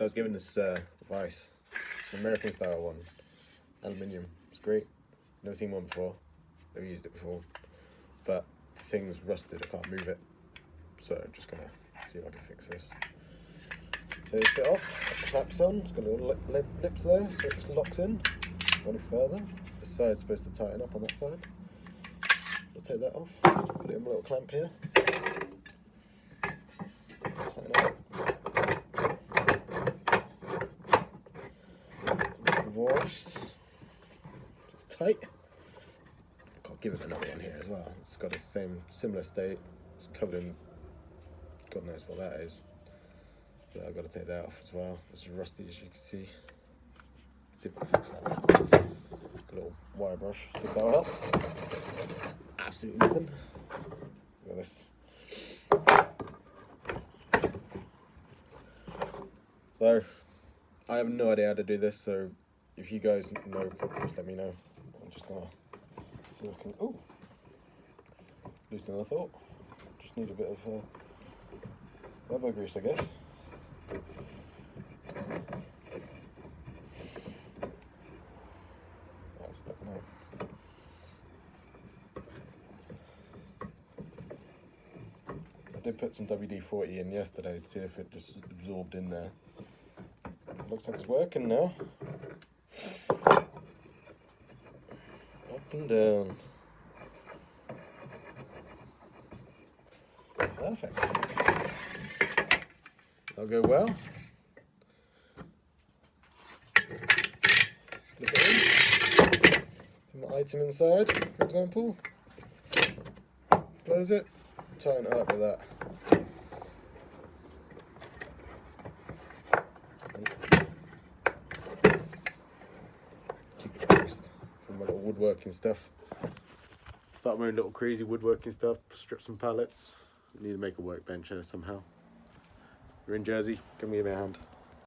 So I was given this vice, an American style one, aluminium. It's great. Never seen one before. Never used it before, but the thing's rusted. I can't move it, so I'm just gonna see if I can fix this. Take this bit off. Claps on. It's got little lips there, so it just locks in. Go any further. This side's supposed to tighten up on that side. I'll take that off. Put it in a little clamp here. Tighten up. Voice. It's tight. I'll give it another one here as well. It's got the same similar state. It's covered in God knows what that is. But I've got to take that off as well. It's rusty as you can see. See if I can fix that. Got a little wire brush. Take that one up. Absolutely nothing. Look at this. So I have no idea how to do this, so if you guys know, just let me know. I'm just gonna see if I can. Oh, looser than I thought. Just need a bit of elbow grease, I guess. That's stuck now. I did put some WD-40 in yesterday to see if it just absorbed in there. Looks like it's working now. Up and down. Perfect. That'll go well. Look at it. Put my item inside, for example. Close it. Tighten it up with that. Keep it fixed from my little woodworking stuff. Start my own little crazy woodworking stuff. Strip some pallets. Need to make a workbench here somehow. If you're in Jersey, give me a hand.